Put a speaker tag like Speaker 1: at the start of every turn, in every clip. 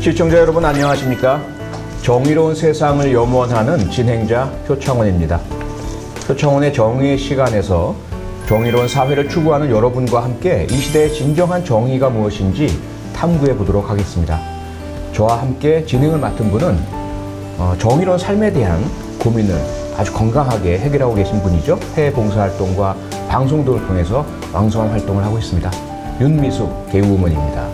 Speaker 1: 시청자 여러분 안녕하십니까? 정의로운 세상을 염원하는 진행자 표창원입니다. 표창원의 정의의 시간에서 정의로운 사회를 추구하는 여러분과 함께 이 시대의 진정한 정의가 무엇인지 탐구해 보도록 하겠습니다. 저와 함께 진행을 맡은 분은 정의로운 삶에 대한 고민을 아주 건강하게 해결하고 계신 분이죠. 해외 봉사활동과 방송 등을 통해서 왕성한 활동을 하고 있습니다. 윤미숙 개그우먼입니다.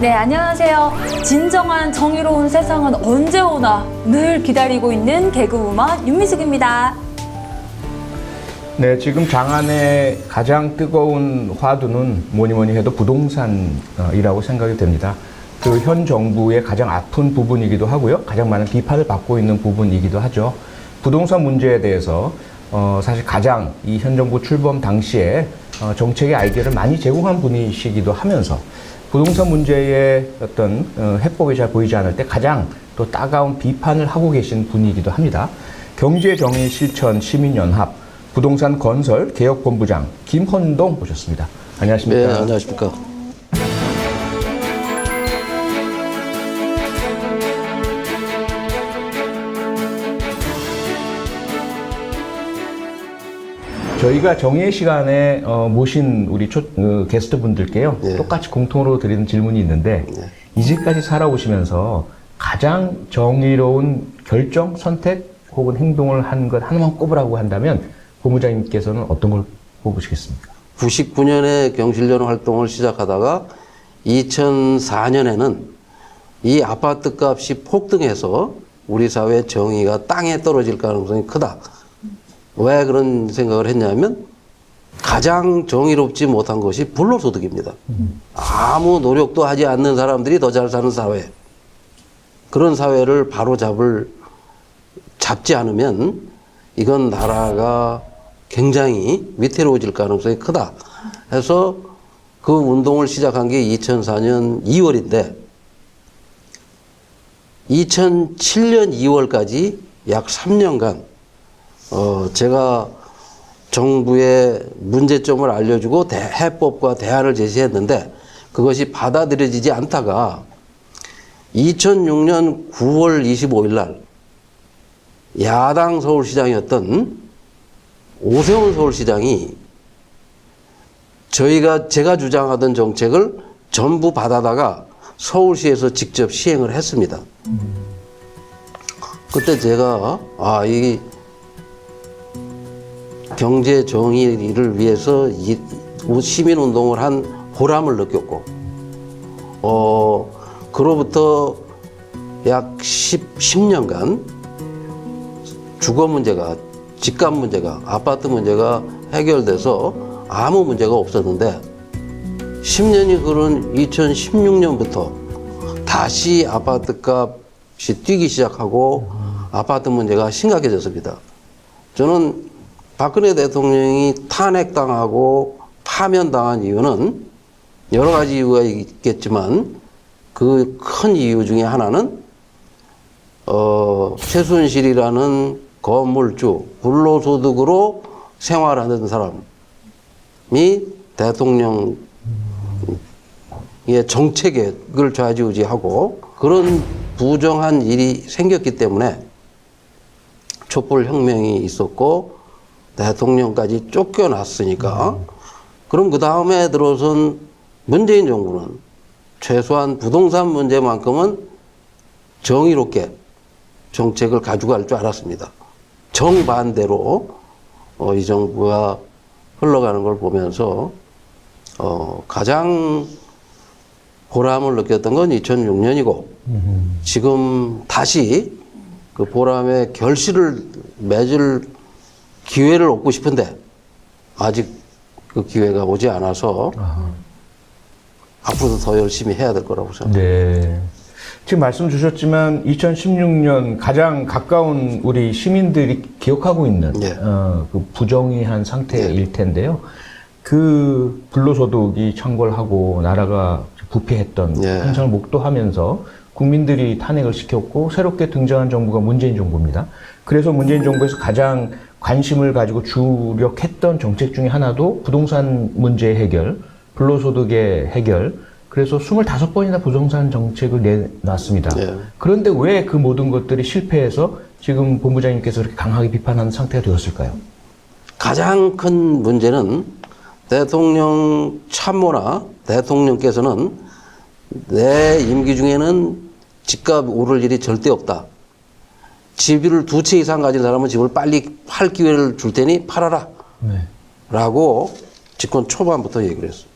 Speaker 2: 네, 안녕하세요. 진정한 정의로운 세상은 언제 오나 늘 기다리고 있는 개그우먼 윤미숙입니다.
Speaker 1: 네, 지금 장안의 가장 뜨거운 화두는 뭐니 해도 부동산이라고 생각이 됩니다. 그 현 정부의 가장 아픈 부분이기도 하고요. 가장 많은 비판을 받고 있는 부분이기도 하죠. 부동산 문제에 대해서 사실 가장 이 현 정부 출범 당시에 정책의 아이디어를 많이 제공한 분이시기도 하면서 부동산 문제의 어떤 해법이 잘 보이지 않을 때 가장 또 따가운 비판을 하고 계신 분이기도 합니다. 경제정의실천 시민연합 부동산 건설 개혁본부장 김헌동 모셨습니다. 안녕하십니까?
Speaker 3: 네, 안녕하십니까?
Speaker 1: 저희가 정의의 시간에 모신 우리 게스트분들께요.
Speaker 3: 네.
Speaker 1: 똑같이 공통으로 드리는 질문이 있는데 이제까지 살아오시면서 가장 정의로운 결정, 선택 혹은 행동을 한 것 하나만 꼽으라고 한다면 본부장님께서는 어떤 걸 꼽으시겠습니까?
Speaker 3: 99년에 경실련 활동을 시작하다가 2004년에는 이 아파트 값이 폭등해서 우리 사회 정의가 땅에 떨어질 가능성이 크다. 왜 그런 생각을 했냐면 가장 정의롭지 못한 것이 불로소득입니다. 아무 노력도 하지 않는 사람들이 더 잘 사는 사회. 그런 사회를 바로 잡지 않으면 이건 나라가 굉장히 위태로워질 가능성이 크다. 해서 그 운동을 시작한 게 2004년 2월인데 2007년 2월까지 약 3년간 제가 정부의 문제점을 알려주고 해법과 대안을 제시했는데 그것이 받아들여지지 않다가 2006년 9월 25일 날 야당 서울시장이었던 오세훈 서울시장이 제가 주장하던 정책을 전부 받아다가 서울시에서 직접 시행을 했습니다. 그때 제가 이 경제 정의를 위해서 시민운동을 한 보람을 느꼈고 그로부터 약 10년간 주거 문제가 집값 문제가 아파트 문제가 해결돼서 아무 문제가 없었는데 10년이 흐른 2016년부터 다시 아파트 값이 뛰기 시작하고 아파트 문제가 심각해졌습니다. 저는 박근혜 대통령이 탄핵당하고 파면당한 이유는 여러 가지 이유가 있겠지만 그 큰 이유 중에 하나는 최순실이라는 건물주, 불로소득으로 생활하는 사람이 대통령의 정책을 좌지우지하고 그런 부정한 일이 생겼기 때문에 촛불혁명이 있었고 대통령까지 쫓겨났으니까 그럼 그 다음에 들어선 문재인 정부는 최소한 부동산 문제만큼은 정의롭게 정책을 가져갈 줄 알았습니다. 정반대로 이 정부가 흘러가는 걸 보면서 가장 보람을 느꼈던 건 2006년이고 지금 다시 그 보람의 결실을 맺을 기회를 얻고 싶은데 아직 그 기회가 오지 않아서 앞으로도 더 열심히 해야 될 거라고 생각합니다.
Speaker 1: 네. 지금 말씀 주셨지만 2016년 가장 가까운 우리 시민들이 기억하고 있는 그 부정의한 상태일 텐데요. 그 불로소득이 창궐하고 나라가 부패했던 현상을 목도하면서 국민들이 탄핵을 시켰고 새롭게 등장한 정부가 문재인 정부입니다. 그래서 문재인 정부에서 가장 관심을 가지고 주력했던 정책 중에 하나도 부동산 문제 해결, 불로소득의 해결, 그래서 25번이나 부동산 정책을 내놨습니다.
Speaker 3: 예.
Speaker 1: 그런데 왜 그 모든 것들이 실패해서 지금 본부장님께서 그렇게 강하게 비판하는 상태가 되었을까요? 가장
Speaker 3: 큰 문제는 대통령 참모나 대통령께서는 내 임기 중에는 집값 오를 일이 절대 없다. 집을 2채 이상 가진 사람은 집을 빨리 팔 기회를 줄 테니 팔아라.
Speaker 1: 네.
Speaker 3: 라고 집권 초반부터 얘기를 했어요.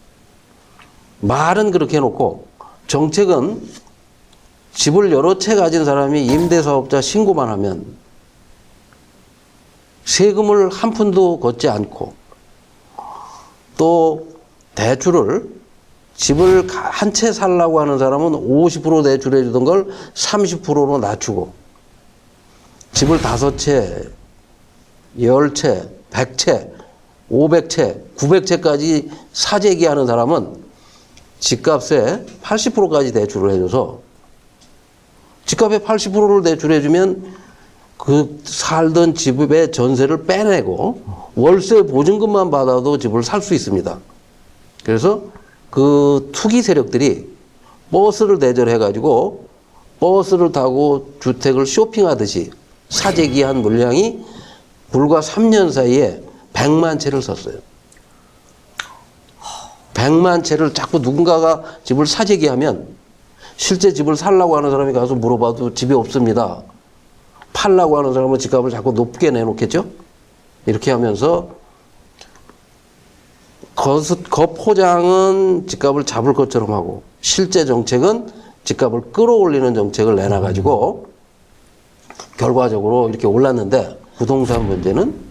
Speaker 3: 말은 그렇게 해놓고 정책은 집을 여러 채 가진 사람이 임대사업자 신고만 하면 세금을 한 푼도 걷지 않고 또 대출을 집을 한 채 살라고 하는 사람은 50% 대출해 주던 걸 30%로 낮추고 집을 5채, 10채, 100채, 500채, 900채까지 사재기 하는 사람은 집값의 80%까지 대출을 해줘서 집값의 80%를 대출해주면 그 살던 집의 전세를 빼내고 월세 보증금만 받아도 집을 살 수 있습니다. 그래서 그 투기 세력들이 버스를 대절해가지고 버스를 타고 주택을 쇼핑하듯이 사재기한 물량이 불과 3년 사이에 100만 채를 샀어요. 100만 채를 자꾸 누군가가 집을 사재기하면 실제 집을 살라고 하는 사람이 가서 물어봐도 집이 없습니다. 팔라고 하는 사람은 집값을 자꾸 높게 내놓겠죠? 이렇게 하면서 겉포장은 집값을 잡을 것처럼 하고 실제 정책은 집값을 끌어올리는 정책을 내놔가지고 결과적으로 이렇게 올랐는데 부동산 문제는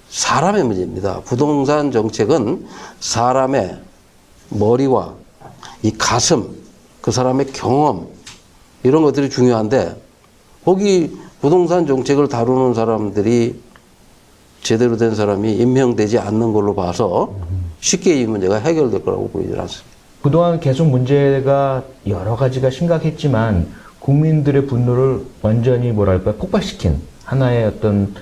Speaker 3: 사람의 문제입니다. 부동산 정책은 사람의 머리와 이 가슴, 그 사람의 경험 이런 것들이 중요한데 거기 부동산 정책을 다루는 사람들이 제대로 된 사람이 임명되지 않는 걸로 봐서 쉽게 이 문제가 해결될 거라고 보이지 않습니다.
Speaker 1: 그동안 계속 문제가 여러 가지가 심각했지만 국민들의 분노를 완전히 뭐랄까 폭발시킨 하나의 어떤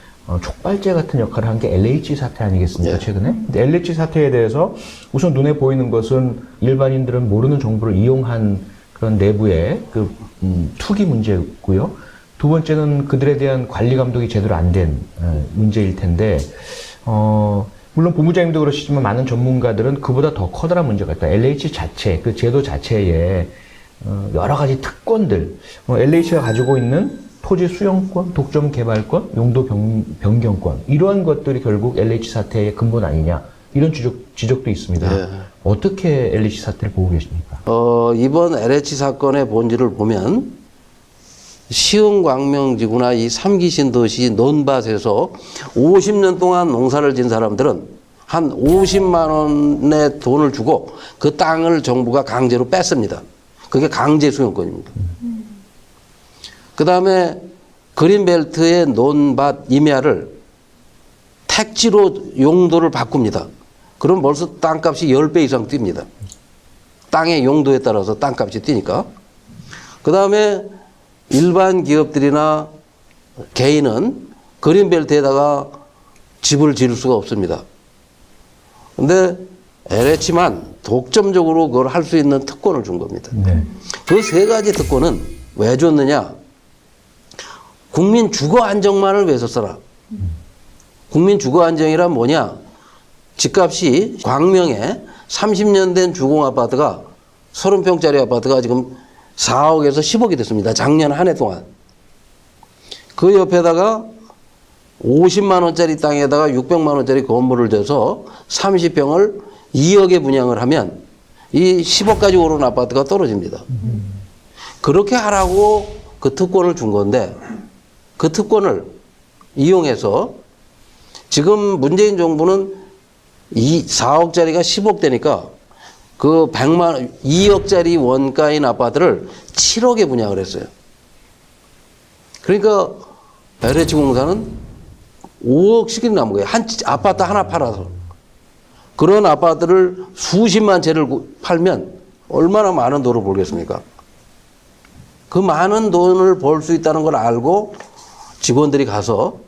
Speaker 1: 촉발제 같은 역할을 한 게 LH 사태 아니겠습니까?
Speaker 3: 네.
Speaker 1: 최근에. 근데 LH 사태에 대해서 우선 눈에 보이는 것은 일반인들은 모르는 정보를 이용한 그런 내부의 투기 문제고요. 두 번째는 그들에 대한 관리 감독이 제대로 안 된 문제일 텐데, 물론 본부장님도 그러시지만 많은 전문가들은 그보다 더 커다란 문제가 있다. LH 자체, 그 제도 자체에 여러 가지 특권들, LH가 가지고 있는 토지 수용권, 독점 개발권, 용도 변경권, 이러한 것들이 결국 LH 사태의 근본 아니냐, 이런 지적도 있습니다.
Speaker 3: 네.
Speaker 1: 어떻게 LH 사태를 보고 계십니까?
Speaker 3: 이번 LH 사건의 본질을 보면 시흥광명지구나 이 3기 신도시 논밭에서 50년 동안 농사를 진 사람들은 한 50만 원의 돈을 주고 그 땅을 정부가 강제로 뺐습니다. 그게 강제 수용권입니다. 그 다음에 그린벨트의 논밭 임야를 택지로 용도를 바꿉니다. 그럼 벌써 땅값이 10배 이상 뜁니다. 땅의 용도에 따라서 땅값이 뛰니까. 그 다음에 일반 기업들이나 개인은 그린벨트에다가 집을 지을 수가 없습니다. 근데 LH만 독점적으로 그걸 할 수 있는 특권을 준 겁니다.
Speaker 1: 네.
Speaker 3: 그 세 가지 특권은 왜 줬느냐? 국민 주거 안정만을 위해서 써라. 국민 주거 안정이란 뭐냐? 집값이 광명에 30년 된 주공 아파트가 30평짜리 아파트가 지금 4억에서 10억이 됐습니다. 작년 한 해 동안. 그 옆에다가 50만 원짜리 땅에다가 600만 원짜리 건물을 져서 30평을 2억에 분양을 하면 이 10억까지 오른 아파트가 떨어집니다. 그렇게 하라고 그 특권을 준 건데 그 특권을 이용해서 지금 문재인 정부는 4억짜리가 10억 되니까 그 2억짜리 원가인 아파트를 7억에 분양을 했어요. 그러니까 LH공사는 5억씩이 남은 거예요. 한 아파트 하나 팔아서. 그런 아파트를 수십만 채를 팔면 얼마나 많은 돈을 벌겠습니까? 그 많은 돈을 벌 수 있다는 걸 알고 직원들이 가서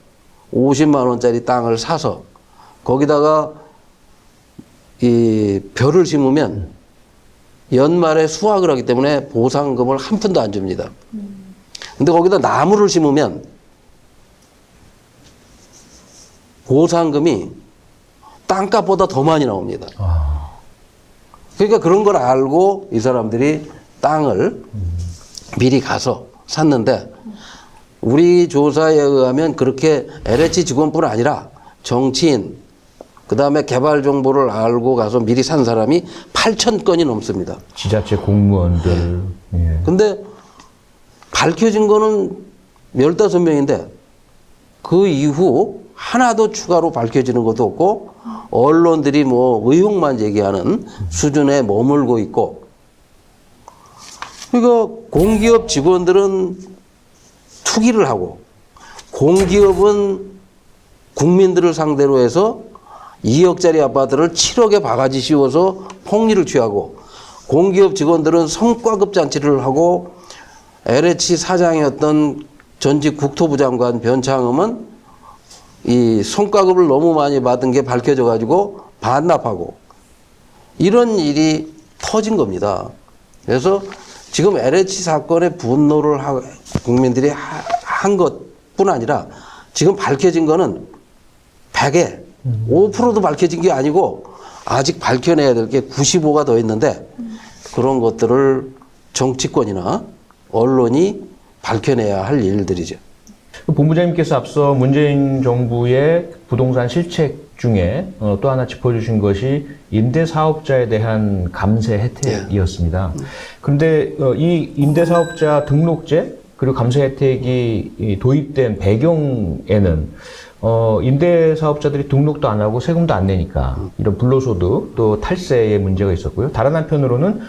Speaker 3: 50만 원짜리 땅을 사서 거기다가 이 벼를 심으면 연말에 수확을 하기 때문에 보상금을 한 푼도 안 줍니다. 근데 거기다 나무를 심으면 보상금이 땅값보다 더 많이 나옵니다. 그러니까 그런 걸 알고 이 사람들이 땅을 미리 가서 샀는데 우리 조사에 의하면 그렇게 LH 직원뿐 아니라 정치인, 그 다음에 개발 정보를 알고 가서 미리 산 사람이 8,000건이 넘습니다.
Speaker 1: 지자체 공무원들. 예.
Speaker 3: 근데 밝혀진 거는 15명인데 그 이후 하나도 추가로 밝혀지는 것도 없고 언론들이 뭐 의혹만 제기하는 수준에 머물고 있고, 그러니까 공기업 직원들은 투기를 하고 공기업은 국민들을 상대로 해서 2억짜리 아파트를 7억에 바가지 씌워서 폭리를 취하고, 공기업 직원들은 성과급 잔치를 하고, LH 사장이었던 전직 국토부 장관 변창흠은 이 성과급을 너무 많이 받은 게 밝혀져 가지고 반납하고, 이런 일이 터진 겁니다. 그래서 지금 LH 사건에 분노를 국민들이 한 것뿐 아니라 지금 밝혀진 거는 100에 5%도 밝혀진 게 아니고 아직 밝혀내야 될 게 95가 더 있는데, 그런 것들을 정치권이나 언론이 밝혀내야 할 일들이죠.
Speaker 1: 본부장님께서 앞서 문재인 정부의 부동산 실책 중에 또 하나 짚어주신 것이 임대사업자에 대한 감세 혜택이었습니다. 그런데 이 임대사업자 등록제 그리고 감세 혜택이 도입된 배경에는 임대사업자들이 등록도 안 하고 세금도 안 내니까 이런 불로소득 또 탈세의 문제가 있었고요. 다른 한편으로는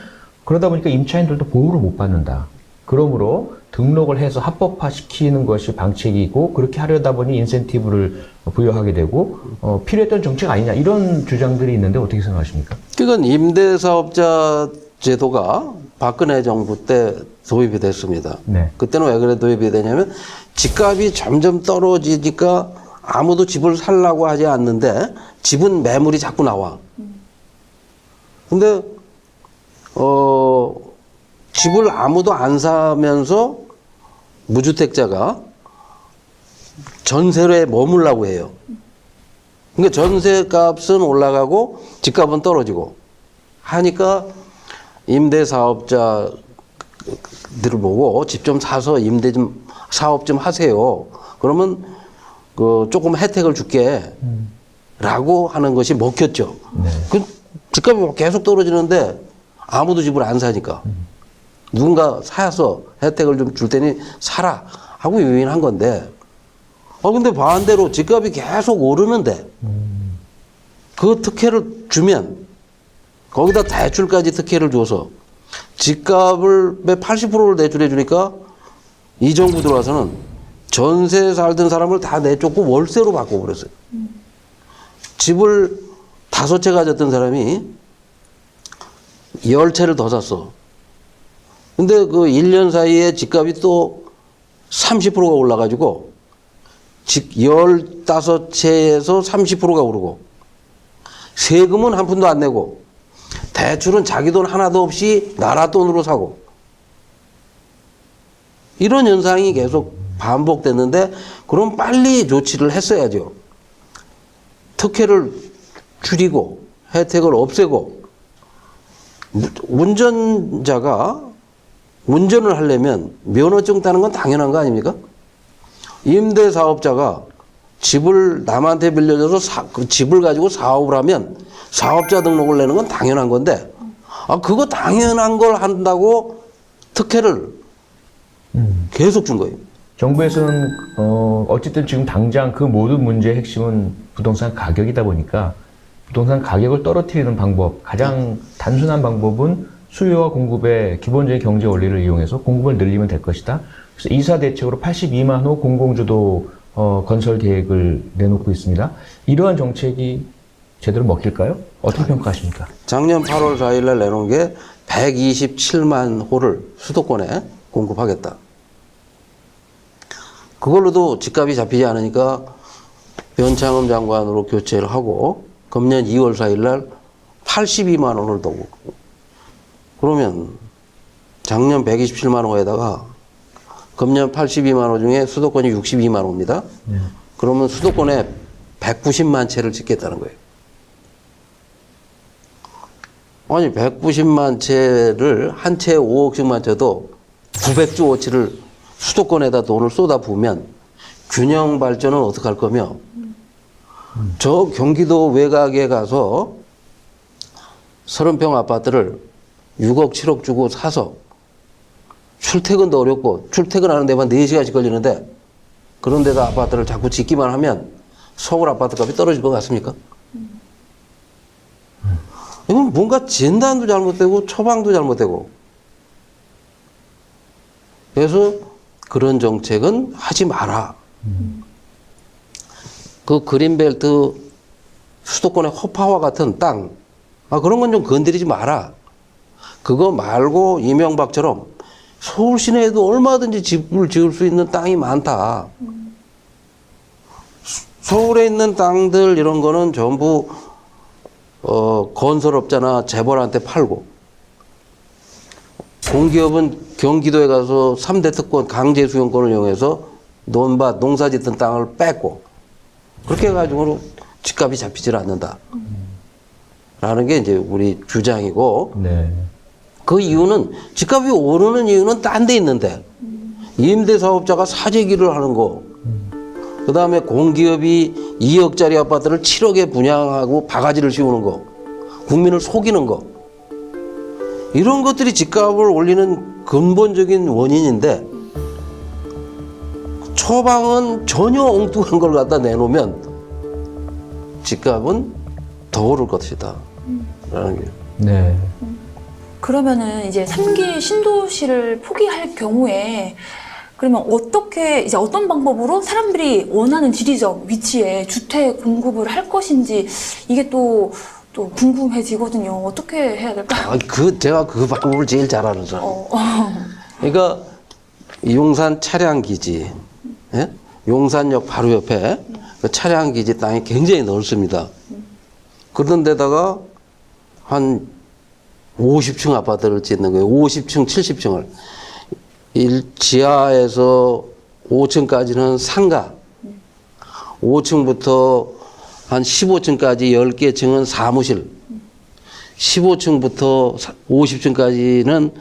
Speaker 1: 그러다 보니까 임차인들도 보호를 못 받는다. 그러므로 등록을 해서 합법화시키는 것이 방책이고, 그렇게 하려다 보니 인센티브를 부여하게 되고 필요했던 정책 아니냐, 이런 주장들이 있는데 어떻게 생각하십니까?
Speaker 3: 그건 임대사업자 제도가 박근혜 정부 때 도입이 됐습니다.
Speaker 1: 네.
Speaker 3: 그때는 왜 그래 도입이 되냐면 집값이 점점 떨어지니까 아무도 집을 살라고 하지 않는데 집은 매물이 자꾸 나와. 근데 집을 아무도 안 사면서 무주택자가 전세로에 머물라고 해요. 그러니까 전세값은 올라가고 집값은 떨어지고 하니까 임대사업자들을 보고 집 좀 사서 임대 좀 사업 좀 하세요. 그러면 그 조금 혜택을 줄게 라고 하는 것이 먹혔죠.
Speaker 1: 네.
Speaker 3: 그 집값이 계속 떨어지는데 아무도 집을 안 사니까 누군가 사서 혜택을 좀 줄 테니 사라 하고 유인한 건데, 근데 반대로 집값이 계속 오르는데 그 특혜를 주면 거기다 대출까지 특혜를 줘서 집값을 80%를 대출해 주니까 이 정부 들어와서는 전세 살던 사람을 다 내쫓고 월세로 바꿔버렸어요. 집을 5채 가졌던 사람이 10채를 더 샀어. 근데 그 1년 사이에 집값이 또 30%가 올라가지고 15채에서 30%가 오르고, 세금은 한 푼도 안 내고 대출은 자기 돈 하나도 없이 나라 돈으로 사고, 이런 현상이 계속 반복됐는데, 그럼 빨리 조치를 했어야죠. 특혜를 줄이고 혜택을 없애고, 운전자가 운전을 하려면 면허증 따는 건 당연한 거 아닙니까? 임대사업자가 집을 남한테 빌려줘서 그 집을 가지고 사업을 하면 사업자 등록을 내는 건 당연한 건데, 그거 당연한 걸 한다고 특혜를 계속 준 거예요.
Speaker 1: 정부에서는 어쨌든 지금 당장 그 모든 문제의 핵심은 부동산 가격이다 보니까 부동산 가격을 떨어뜨리는 방법, 가장 단순한 방법은 수요와 공급의 기본적인 경제 원리를 이용해서 공급을 늘리면 될 것이다. 그래서 이사 대책으로 82만 호 공공주도 건설 계획을 내놓고 있습니다. 이러한 정책이 제대로 먹힐까요? 어떻게 평가하십니까?
Speaker 3: 작년 8월 4일 날 내놓은 게 127만 호를 수도권에 공급하겠다. 그걸로도 집값이 잡히지 않으니까 변창흠 장관으로 교체를 하고 금년 2월 4일 날 82만 원을 더 그러면 작년 127만 호에다가 금년 82만 호 중에 수도권이 62만 호입니다. 그러면 수도권에 190만 채를 짓겠다는 거예요. 아니 190만 채를 한 채에 5억씩만 쳐도 900조 원치를 수도권에다 돈을 쏟아부으면 균형 발전은 어떻게 할 거며 저 경기도 외곽에 가서 30평 아파트를 6억 7억 주고 사서 출퇴근도 어렵고 출퇴근하는 데만 4시간씩 걸리는데 그런 데다 아파트를 자꾸 짓기만 하면 서울 아파트 값이 떨어질 것 같습니까? 이건 뭔가 진단도 잘못되고 처방도 잘못되고 그래서 그런 정책은 하지 마라. 그 그린벨트 수도권의 허파와 같은 땅 그런 건 좀 건드리지 마라. 그거 말고 이명박처럼 서울 시내에도 얼마든지 집을 지을 수 있는 땅이 많다. 서울에 있는 땅들 이런 거는 전부 건설업자나 재벌한테 팔고 공기업은 경기도에 가서 3대 특권 강제 수용권을 이용해서 논밭 농사 짓던 땅을 뺏고 그렇게 해가지고 집값이 잡히질 않는다. 라는 게 이제 우리 주장이고
Speaker 1: 네.
Speaker 3: 그 이유는 집값이 오르는 이유는 딴 데 있는데 임대사업자가 사재기를 하는 거 그 다음에 공기업이 2억짜리 아파트를 7억에 분양하고 바가지를 씌우는 거 국민을 속이는 거 이런 것들이 집값을 올리는 근본적인 원인인데 처방은 전혀 엉뚱한 걸 갖다 내놓으면 집값은 더 오를 것이다 라는 게.
Speaker 1: 네.
Speaker 2: 그러면은 이제 3기 신도시를 포기할 경우에 그러면 어떻게 이제 어떤 방법으로 사람들이 원하는 지리적 위치에 주택 공급을 할 것인지 이게 또 궁금해지거든요. 어떻게 해야 될까요?
Speaker 3: 제가 그 방법을 제일 잘 아는 사람. 그러니까 용산 차량기지, 예? 용산역 바로 옆에 그 차량기지 땅이 굉장히 넓습니다. 그런 데다가 한 50층 아파트를 짓는 거예요. 50층, 70층을. 지하에서 5층까지는 상가, 5층부터 한 15층까지 10개 층은 사무실, 15층부터 50층까지는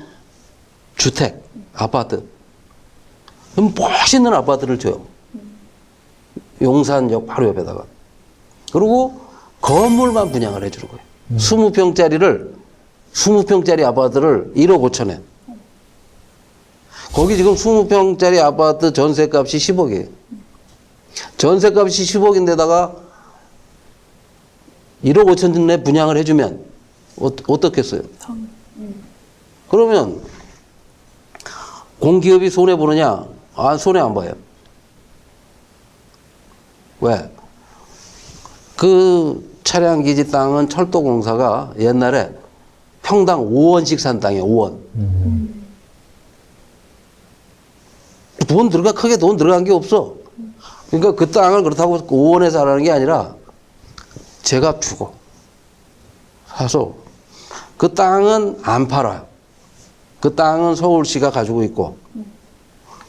Speaker 3: 주택, 아파트. 그럼 멋있는 아파트를 줘요. 용산역 바로 옆에다가. 그리고 건물만 분양을 해주는 거예요. 20평짜리 아파트를 1억 5천에. 거기 지금 20평짜리 아파트 전세값이 10억이에요. 전세값이 10억인데다가 1억 5천 내 분양을 해주면 어떻겠어요? 그러면 공기업이 손해보느냐? 손해 안 봐요. 왜? 그 차량기지 땅은 철도공사가 옛날에 평당 5원씩 산 땅이에요. 5원. 크게 돈 들어간 게 없어. 그러니까 그 땅을 그렇다고 5원에 사라는 게 아니라 제값 주고 사서 그 땅은 안 팔아요. 그 땅은 서울시가 가지고 있고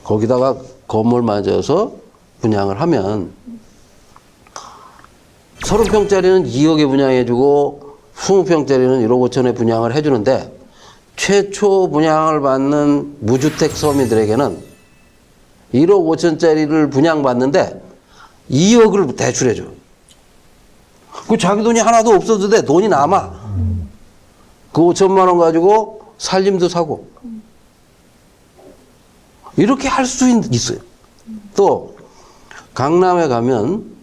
Speaker 3: 거기다가 건물 만져서 분양을 하면 30평짜리는 2억에 분양해주고 20평짜리는 1억 5천에 분양을 해주는데 최초 분양을 받는 무주택 서민들에게는 1억 5천짜리를 분양받는데 2억을 대출해줘. 그 자기 돈이 하나도 없어도 돼. 돈이 남아. 그 5천만 원 가지고 살림도 사고. 이렇게 할 수 있어요. 또 강남에 가면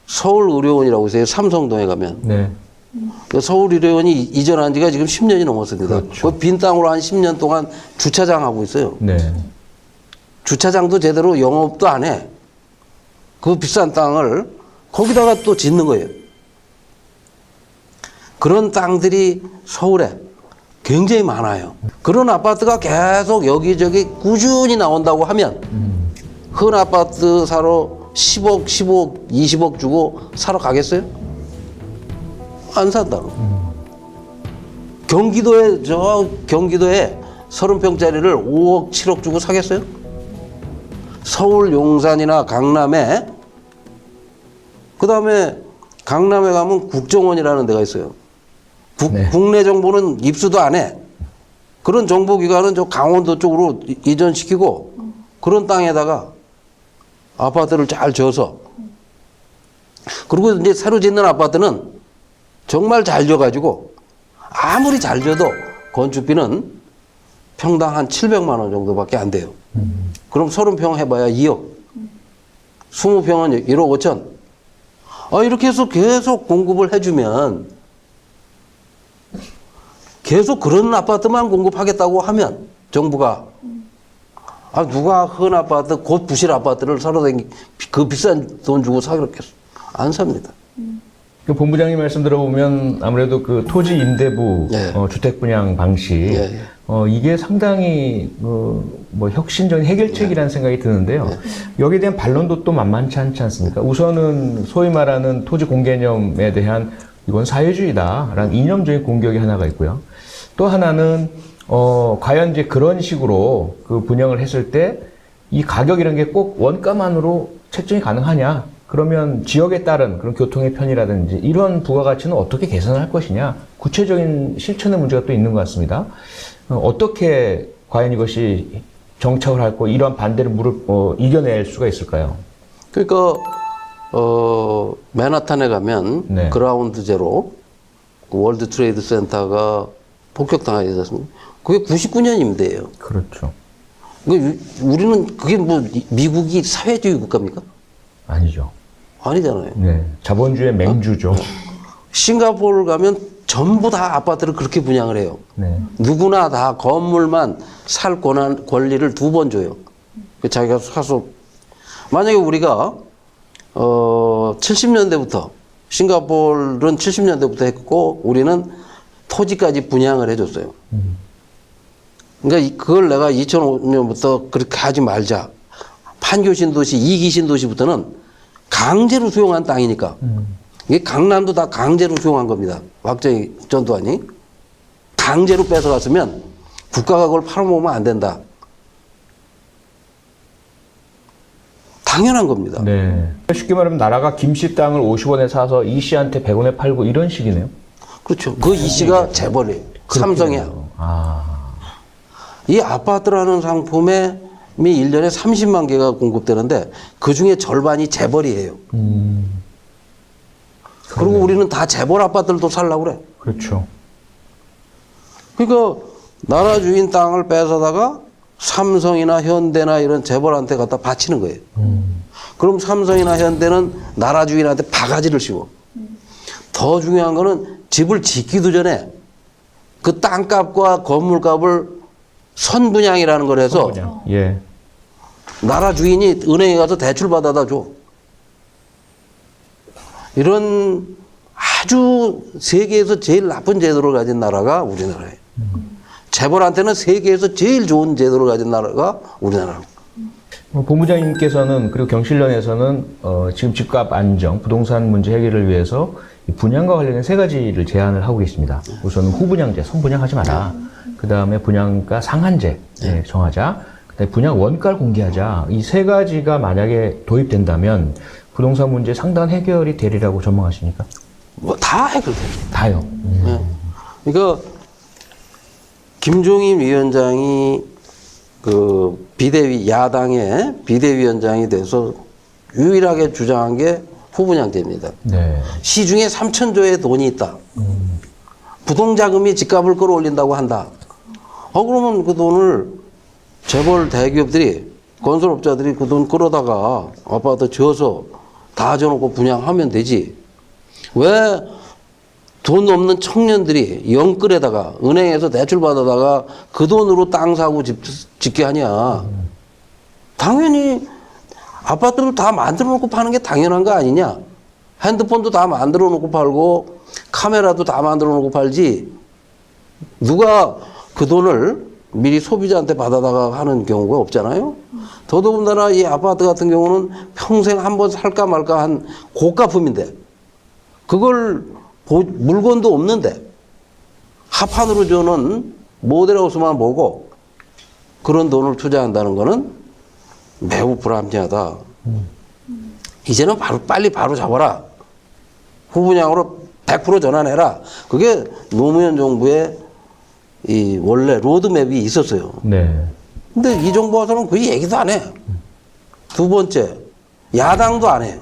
Speaker 3: 서울의료원이라고 있어요. 삼성동에 가면.
Speaker 1: 네.
Speaker 3: 서울의료원이 이전한 지가 지금 10년이 넘었습니다.
Speaker 1: 그렇죠.
Speaker 3: 그 빈 땅으로 한 10년 동안 주차장하고 있어요.
Speaker 1: 네.
Speaker 3: 주차장도 제대로 영업도 안 해. 그 비싼 땅을 거기다가 또 짓는 거예요. 그런 땅들이 서울에 굉장히 많아요. 그런 아파트가 계속 여기저기 꾸준히 나온다고 하면 큰 아파트 사러 10억, 15억, 20억 주고 사러 가겠어요? 안 산다고. 경기도에 30평짜리를 5억, 7억 주고 사겠어요? 서울 용산이나 강남에, 그 다음에 강남에 가면 국정원이라는 데가 있어요.
Speaker 1: 네.
Speaker 3: 국내 정보는 입수도 안 해. 그런 정보기관은 저 강원도 쪽으로 이전시키고 그런 땅에다가 아파트를 잘 지어서, 그리고 이제 새로 짓는 아파트는 정말 잘 지어가지고 아무리 잘 지어도 건축비는 평당 한 700만 원 정도밖에 안 돼요. 그럼 30평 해봐야 2억. 20평은 1억 5천. 이렇게 해서 계속 공급을 해주면, 계속 그런 아파트만 공급하겠다고 하면 정부가, 누가 흔 아파트, 곧 부실 아파트를 사러 다니, 그 비싼 돈 주고 사겠겠어? 안 삽니다.
Speaker 1: 그 본부장님 말씀 들어보면 아무래도 그 토지 임대부
Speaker 3: 예.
Speaker 1: 주택 분양 방식
Speaker 3: 예.
Speaker 1: 이게 상당히 뭐 혁신적인 해결책이라는 생각이 드는데요. 여기에 대한 반론도 또 만만치 않지 않습니까? 우선은 소위 말하는 토지 공개념에 대한 이건 사회주의다라는 이념적인 공격이 하나가 있고요. 또 하나는 과연 이제 그런 식으로 그 분양을 했을 때 이 가격이라는 게 꼭 원가만으로 책정이 가능하냐? 그러면 지역에 따른 그런 교통의 편의라든지 이런 부가가치는 어떻게 개선할 것이냐? 구체적인 실천의 문제가 또 있는 것 같습니다. 어떻게 과연 이것이 정착을 할고 이러한 반대를 이겨낼 수가 있을까요?
Speaker 3: 그러니까 맨하탄에 가면
Speaker 1: 네.
Speaker 3: 그라운드 제로, 그 월드 트레이드 센터가 폭격당하지 않습니까? 그게 99년 임대예요.
Speaker 1: 그렇죠.
Speaker 3: 우리는 그게 뭐 미국이 사회주의 국가입니까?
Speaker 1: 아니죠.
Speaker 3: 아니잖아요.
Speaker 1: 네. 자본주의 맹주죠.
Speaker 3: 싱가포르 가면 전부 다 아파트를 그렇게 분양을 해요.
Speaker 1: 네.
Speaker 3: 누구나 다 건물만 살 권리를 2번 줘요. 자기가 사서, 만약에 우리가 70년대부터, 싱가포르는 70년대부터 했고 우리는 토지까지 분양을 해줬어요. 그러니까 그걸 내가 2005년부터 그렇게 하지 말자. 판교 신도시, 2기 신도시부터는 강제로 수용한 땅이니까. 이게 강남도 다 강제로 수용한 겁니다. 박정희 전두환이. 강제로 뺏어갔으면 국가가 그걸 팔아먹으면 안 된다. 당연한 겁니다.
Speaker 1: 네. 쉽게 말하면 나라가 김씨 땅을 50원에 사서 이 씨한테 100원에 팔고 이런 식이네요.
Speaker 3: 그렇죠. 그 이 씨가 재벌이에요. 삼성이야. 이 아파트라는 상품에 1년에 30만 개가 공급되는데 그 중에 절반이 재벌이에요. 그리고 우리는 다 재벌 아파트를 살려고 그래.
Speaker 1: 그렇죠.
Speaker 3: 그러니까 나라 주인 땅을 뺏어다가 삼성이나 현대나 이런 재벌한테 갖다 바치는 거예요. 그럼 삼성이나 현대는 나라 주인한테 바가지를 씌워. 더 중요한 거는 집을 짓기도 전에 그 땅값과 건물값을 선분양이라는 걸 해서
Speaker 1: 예.
Speaker 3: 나라 주인이 은행에 가서 대출 받아다 줘. 이런 아주 세계에서 제일 나쁜 제도를 가진 나라가 우리나라예요. 재벌한테는 세계에서 제일 좋은 제도를 가진 나라가 우리나라입니다.
Speaker 1: 본부장님께서는 그리고 경실련에서는 지금 집값 안정, 부동산 문제 해결을 위해서 이 분양과 관련된 3가지를 제안을 하고 계십니다. 우선은 후분양제, 선분양하지 마라. 그 다음에 분양가 상한제 정하자. 그 다음에 분양 원가를 공개하자. 이 3가지가 만약에 도입된다면 부동산 문제 상당한 해결이 되리라고 전망하십니까?
Speaker 3: 뭐 다 해결돼요.
Speaker 1: 다요.
Speaker 3: 네. 그러니까 김종인 위원장이 그 야당의 비대위원장이 돼서 유일하게 주장한 게 후분양제입니다.
Speaker 1: 네.
Speaker 3: 시중에 3,000조의 돈이 있다. 부동자금이 집값을 끌어올린다고 한다. 그러면 그 돈을 재벌 대기업들이, 건설업자들이 그 돈 끌어다가 아파트 지어서 다 지어놓고 분양하면 되지. 왜 돈 없는 청년들이 영끌에다가 은행에서 대출 받아다가 그 돈으로 땅 사고 집 짓게 하냐. 당연히 아파트를 다 만들어 놓고 파는 게 당연한 거 아니냐. 핸드폰도 다 만들어 놓고 팔고 카메라도 다 만들어 놓고 팔지. 누가 그 돈을 미리 소비자한테 받아다가 하는 경우가 없잖아요. 더더군다나 이 아파트 같은 경우는 평생 한번 살까 말까 한 고가품인데 그걸 물건도 없는데 하판으로 주는 모델하우스만 보고 그런 돈을 투자한다는 거는 매우 불합리하다. 이제는 빨리 잡아라. 후분양으로 100% 전환해라. 그게 노무현 정부의 이 원래 로드맵이 있었어요.
Speaker 1: 네.
Speaker 3: 근데 이 정부 와서는 그 얘기도 안 해. 두 번째, 야당도 안 해요.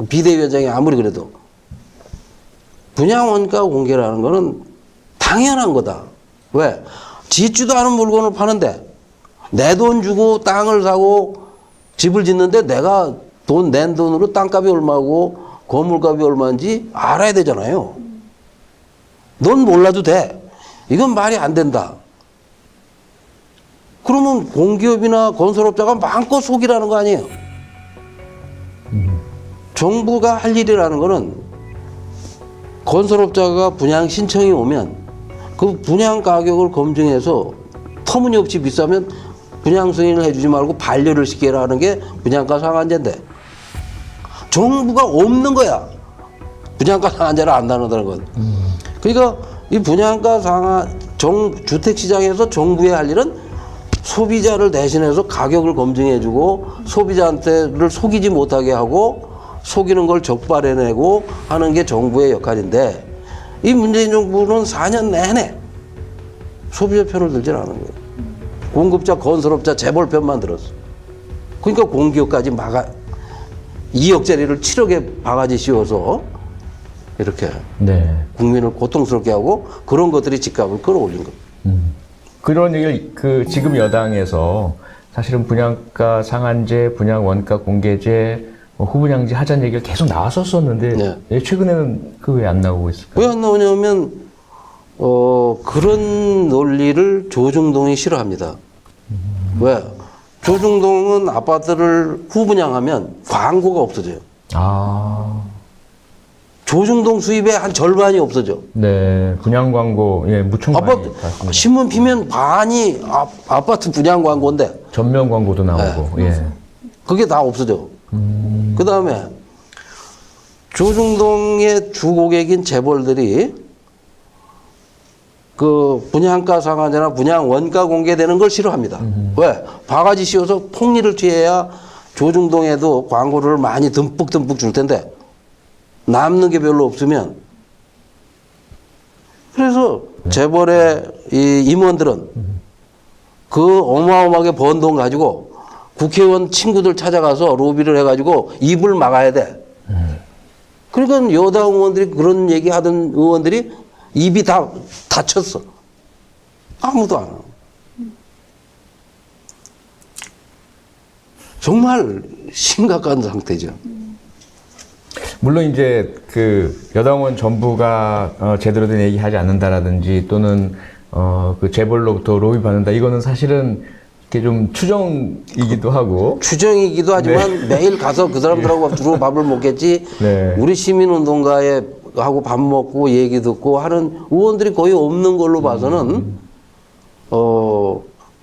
Speaker 3: 비대위원장이 아무리 그래도. 분양 원가 공개라는 거는 당연한 거다. 왜? 짓지도 않은 물건을 파는데 내 돈 주고 땅을 사고 집을 짓는데 내가 낸 돈으로 땅값이 얼마고 건물값이 얼마인지 알아야 되잖아요. 넌 몰라도 돼. 이건 말이 안 된다. 그러면 공기업이나 건설업자가 마음껏 속이라는 거 아니에요. 정부가 할 일이라는 거는 건설업자가 분양 신청이 오면 그 분양 가격을 검증해서 터무니없이 비싸면 분양 승인을 해주지 말고 반려를 시켜라 하는 게 분양가 상한제인데 정부가 없는 거야. 분양가 상한제를 안 나눈다는 건. 그러니까 이 분양가 상한 주택시장에서 정부의 할 일은 소비자를 대신해서 가격을 검증해주고 소비자한테를 속이지 못하게 하고 속이는 걸 적발해내고 하는 게 정부의 역할인데 이 문재인 정부는 4년 내내 소비자 편을 들지 않은 거예요. 공급자, 건설업자, 재벌 편만 들었어. 그러니까 공기업까지 2억짜리를 7억에 바가지 씌워서 이렇게
Speaker 1: 네.
Speaker 3: 국민을 고통스럽게 하고 그런 것들이 집값을 끌어올린 거예요.
Speaker 1: 그런 얘기를 지금 여당에서 사실은 분양가 상한제, 분양 원가 공개제, 후분양제 하자는 얘기가 계속 나왔었었는데
Speaker 3: 네.
Speaker 1: 예, 최근에는 그 왜 안 나오고 있을까요?
Speaker 3: 왜 안 나오냐면 그런 논리를 조중동이 싫어합니다. 왜? 조중동은 아파트를 후분양하면 광고가 없어져요.
Speaker 1: 아,
Speaker 3: 조중동 수입의 한 절반이 없어져.
Speaker 1: 네, 분양 광고 예 무척 많이
Speaker 3: 아파트
Speaker 1: 봤습니다.
Speaker 3: 신문 피면 반이 아파트 분양 광고인데
Speaker 1: 전면 광고도 나오고 예.
Speaker 3: 그게 다 없어져. 그 다음에 조중동의 주고객인 재벌들이 그 분양가 상한제나 분양 원가 공개되는 걸 싫어합니다. 왜? 바가지 씌워서 폭리를 취해야 조중동에도 광고를 많이 듬뿍 줄 텐데 남는 게 별로 없으면 그래서 재벌의 이 임원들은 그 어마어마하게 번 돈 가지고 국회의원 친구들 찾아가서 로비를 해가지고 입을 막아야 돼. 그러니까 여당 의원들이 그런 얘기 하던 의원들이 입이 다 닫혔어. 아무도 안 하고. 정말 심각한 상태죠.
Speaker 1: 물론 이제 그 여당원 전부가 제대로 된 얘기하지 않는다라든지 또는 그 재벌로부터 로비 받는다 이거는 사실은 이렇게 좀 추정이기도 하고
Speaker 3: 추정이기도 하지만 매일 가서 그 사람들하고 주로 밥을 먹겠지.
Speaker 1: 네.
Speaker 3: 우리 시민운동가에 하고 밥 먹고 얘기 듣고 하는 의원들이 거의 없는 걸로 봐서는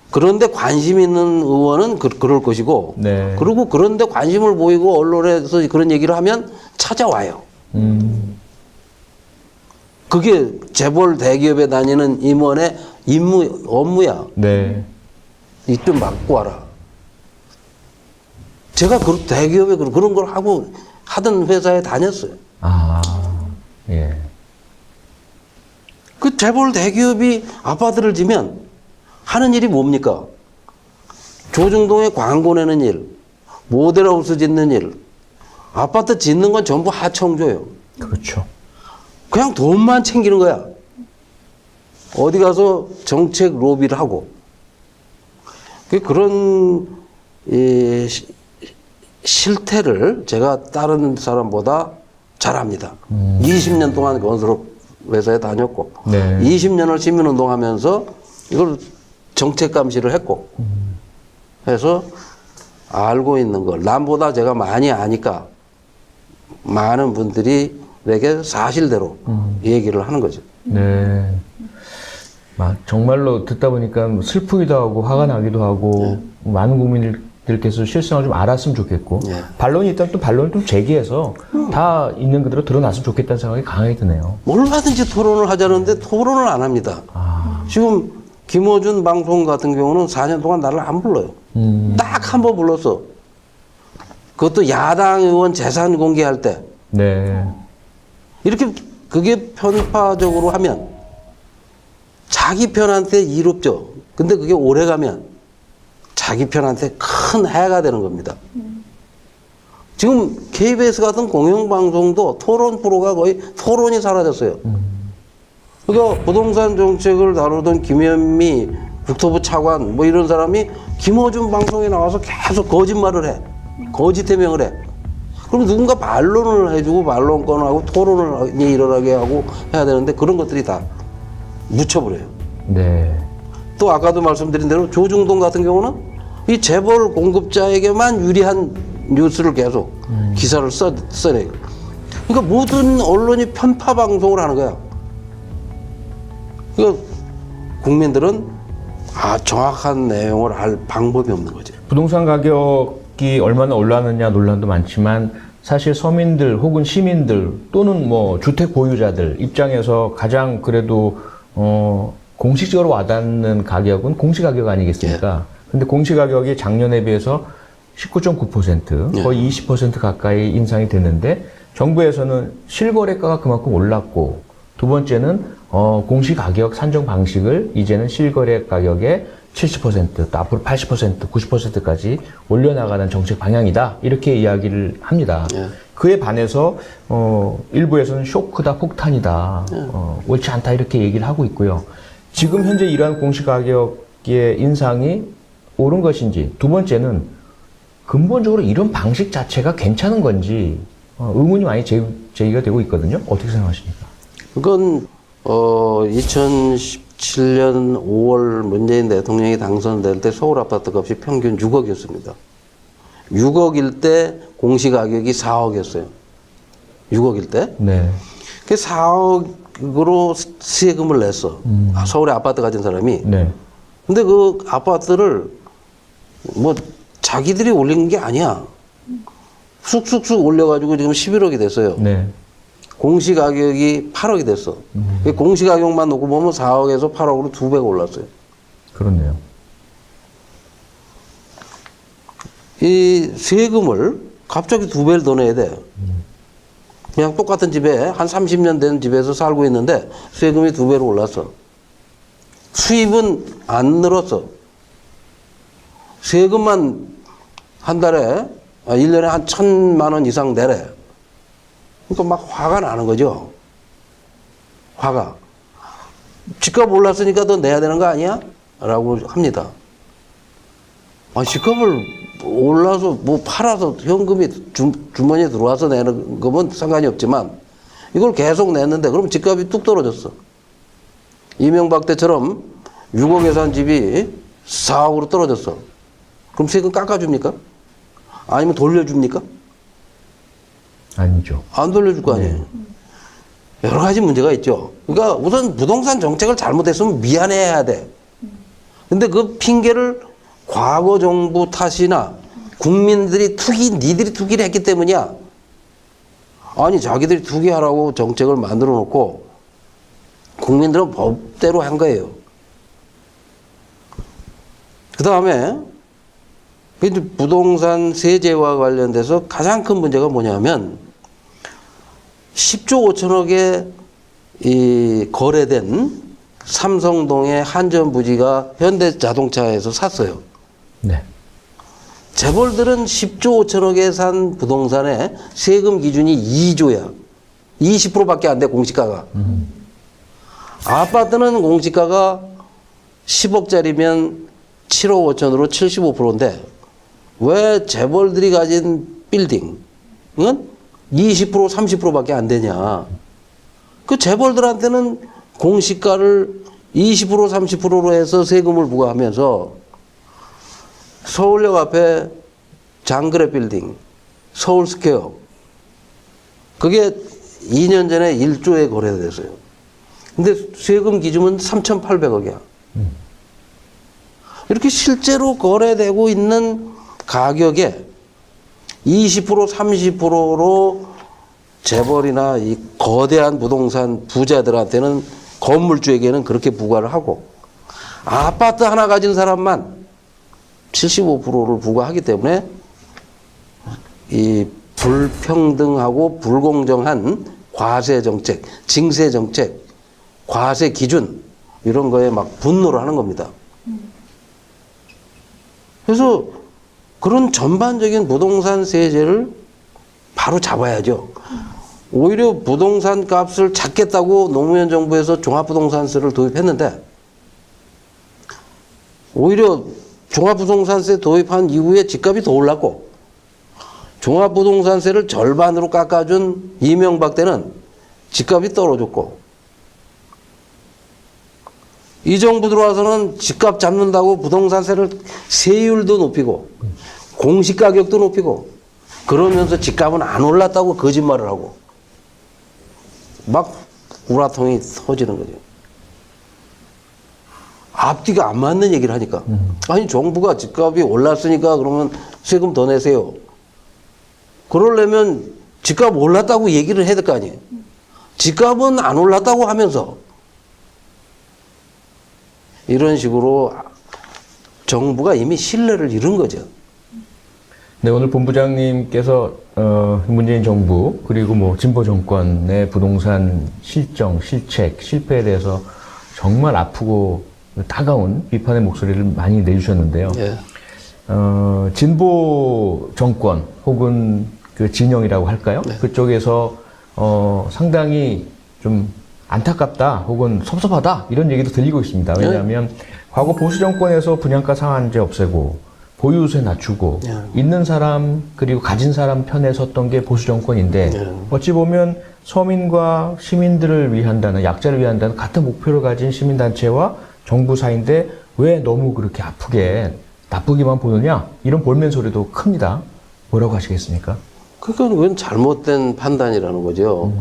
Speaker 3: 그런데 관심 있는 의원은 그럴 것이고
Speaker 1: 네.
Speaker 3: 그리고 그런데 관심을 보이고 언론에서 그런 얘기를 하면 찾아와요. 그게 재벌 대기업에 다니는 임원의 업무야.
Speaker 1: 네.
Speaker 3: 이 좀 막고 와라. 제가 그 대기업에 그런 걸 하고 하던 회사에 다녔어요.
Speaker 1: 아, 예.
Speaker 3: 그 재벌 대기업이 아파트를 지면 하는 일이 뭡니까? 조중동에 광고 내는 일, 모델하우스 짓는 일, 아파트 짓는 건 전부 하청조예요.
Speaker 1: 그렇죠.
Speaker 3: 그냥 돈만 챙기는 거야. 어디 가서 정책 로비를 하고. 그런 실태를 제가 다른 사람보다 잘합니다. 20년 동안 건설업 회사에 다녔고,
Speaker 1: 네.
Speaker 3: 20년을 시민운동하면서 이걸 정책 감시를 했고, 해서 알고 있는 걸 남보다 제가 많이 아니까 많은 분들이 내게 사실대로 얘기를 하는 거죠.
Speaker 1: 네. 정말로 듣다 보니까 슬프기도 하고 화가 나기도 하고 많은 국민들이 들께서 실상을 좀 알았으면 좋겠고
Speaker 3: 예.
Speaker 1: 반론이 있다면 또 반론을 좀 제기해서 다 있는 그대로 드러났으면 좋겠다는 생각이 강하게 드네요.
Speaker 3: 얼마든지 토론을 하자는데 토론을 안 합니다. 지금 김어준 방송 같은 경우는 4년 동안 나를 안 불러요. 딱 한 번 불렀어. 그것도 야당 의원 재산 공개할 때.
Speaker 1: 네.
Speaker 3: 이렇게 그게 편파적으로 하면 자기 편한테 이롭죠. 근데 그게 오래 가면 자기 편한테 큰 해가 되는 겁니다. 지금 KBS 같은 공영방송도 토론 프로가 거의 토론이 사라졌어요. 그러니까 부동산 정책을 다루던 김현미 국토부 차관 뭐 이런 사람이 김어준 방송에 나와서 계속 거짓말을 해. 거짓 해명을 해. 그럼 누군가 반론을 해주고 반론권하고 토론을 일어나게 하고 해야 되는데 그런 것들이 다 묻혀버려요.
Speaker 1: 네.
Speaker 3: 또 아까도 말씀드린 대로 조중동 같은 경우는 이 재벌 공급자에게만 유리한 뉴스를 계속 기사를 써내요. 그러니까 모든 언론이 편파 방송을 하는 거야. 그러니까 국민들은 정확한 내용을 알 방법이 없는 거죠.
Speaker 1: 부동산 가격이 얼마나 올랐느냐 논란도 많지만 사실 서민들 혹은 시민들 또는 뭐 주택 보유자들 입장에서 가장 그래도 공식적으로 와닿는 가격은 공시가격 아니겠습니까? 근데 공시가격이 작년에 비해서 19.9% 거의 20% 가까이 인상이 됐는데 정부에서는 실거래가가 그만큼 올랐고 두 번째는 공시가격 산정 방식을 이제는 실거래 가격의 70%, 또 앞으로 80%, 90%까지 올려나가는 정책 방향이다. 이렇게 이야기를 합니다. 그에 반해서 일부에서는 쇼크다, 폭탄이다, 옳지 않다 이렇게 얘기를 하고 있고요. 지금 현재 이러한 공시가격의 인상이 옳은 것인지, 두 번째는 근본적으로 이런 방식 자체가 괜찮은 건지 의문이 많이 제기가 되고 있거든요. 어떻게 생각하십니까?
Speaker 3: 그건 2017년 5월 문재인 대통령이 당선될 때 서울 아파트 값이 평균 6억이었습니다. 6억일 때 공시가격이 4억이었어요. 6억일 때.
Speaker 1: 네.
Speaker 3: 그 4억으로 세금을 냈어. 서울에 아파트 가진 사람이.
Speaker 1: 네.
Speaker 3: 근데 그 아파트를 뭐 자기들이 올린 게 아니야. 쑥쑥쑥 올려가지고 지금 11억이 됐어요.
Speaker 1: 네.
Speaker 3: 공시가격이 8억이 됐어. 공시가격만 놓고 보면 4억에서 8억으로 2배가 올랐어요.
Speaker 1: 그렇네요.
Speaker 3: 이 세금을 갑자기 2배를 더 내야 돼. 그냥 똑같은 집에 한 30년 된 집에서 살고 있는데 세금이 2배로 올랐어. 수입은 안 늘었어. 세금만 한 달에 1년에 한 1,000만 원 이상 내래. 그러니까 막 화가 나는 거죠. 화가. 집값 올랐으니까 더 내야 되는 거 아니야? 라고 합니다. 집값을 올라서 뭐 팔아서 현금이 주머니에 들어와서 내는 거면 상관이 없지만 이걸 계속 냈는데 그럼 집값이 뚝 떨어졌어. 이명박 때처럼 6억에 산 집이 4억으로 떨어졌어. 그럼 세금 깎아줍니까? 아니면 돌려줍니까?
Speaker 1: 아니죠.
Speaker 3: 안 돌려줄 거 아니에요.
Speaker 1: 네.
Speaker 3: 여러 가지 문제가 있죠. 그러니까 우선 부동산 정책을 잘못했으면 미안해야 돼. 근데 그 핑계를 과거 정부 탓이나 국민들이 니들이 투기를 했기 때문이야. 아니, 자기들이 투기하라고 정책을 만들어 놓고 국민들은 법대로 한 거예요. 그 다음에 부동산 세제와 관련돼서 가장 큰 문제가 뭐냐면 10조 5천억에 거래된 삼성동의 한전부지가 현대자동차에서 샀어요.
Speaker 1: 네.
Speaker 3: 재벌들은 10조 5천억에 산 부동산에 세금 기준이 2조야. 20%밖에 안 돼, 공시가가. 아파트는 공시가가 10억짜리면 7억 5천으로 75%인데 왜 재벌들이 가진 빌딩은 20% 30%밖에 안 되냐. 그 재벌들한테는 공시가를 20% 30%로 해서 세금을 부과하면서 서울역 앞에 장그래 빌딩, 서울스퀘어 그게 2년 전에 1조에 거래됐어요. 근데 세금 기준은 3,800억이야. 이렇게 실제로 거래되고 있는 가격에 20% 30%로 재벌이나 이 거대한 부동산 부자들한테는 건물주에게는 그렇게 부과를 하고 아파트 하나 가진 사람만 75%를 부과하기 때문에 이 불평등하고 불공정한 과세 정책, 징세 정책, 과세 기준 이런 거에 막 분노를 하는 겁니다. 그래서 그런 전반적인 부동산 세제를 바로 잡아야죠. 오히려 부동산 값을 잡겠다고 노무현 정부에서 종합부동산세를 도입했는데 오히려 종합부동산세 도입한 이후에 집값이 더 올랐고 종합부동산세를 절반으로 깎아준 이명박 때는 집값이 떨어졌고 이 정부 들어와서는 집값 잡는다고 부동산세를 세율도 높이고 공시가격도 높이고 그러면서 집값은 안 올랐다고 거짓말을 하고 막 우라통이 터지는 거죠. 앞뒤가 안 맞는 얘기를 하니까. 아니 정부가 집값이 올랐으니까 그러면 세금 더 내세요. 그러려면 집값 올랐다고 얘기를 해야 될 거 아니에요. 집값은 안 올랐다고 하면서 이런 식으로 정부가 이미 신뢰를 잃은 거죠.
Speaker 1: 네, 오늘 본부장님께서 문재인 정부 그리고 뭐 진보 정권의 부동산 실정, 실책, 실패에 대해서 정말 아프고 따가운 비판의 목소리를 많이 내주셨는데요.
Speaker 3: 예.
Speaker 1: 진보 정권 혹은 그 진영이라고 할까요?
Speaker 3: 네.
Speaker 1: 그쪽에서 상당히 좀 안타깝다 혹은 섭섭하다 이런 얘기도 들리고 있습니다. 왜냐하면 과거 보수 정권에서 분양가 상한제 없애고 보유세 낮추고 있는 사람 그리고 가진 사람 편에 섰던 게 보수 정권인데 어찌 보면 서민과 시민들을 위한다는 약자를 위한다는 같은 목표를 가진 시민단체와 정부 사이인데 왜 너무 그렇게 아프게 나쁘게만 보느냐 이런 볼멘 소리도 큽니다. 뭐라고 하시겠습니까?
Speaker 3: 그건 잘못된 판단이라는 거죠.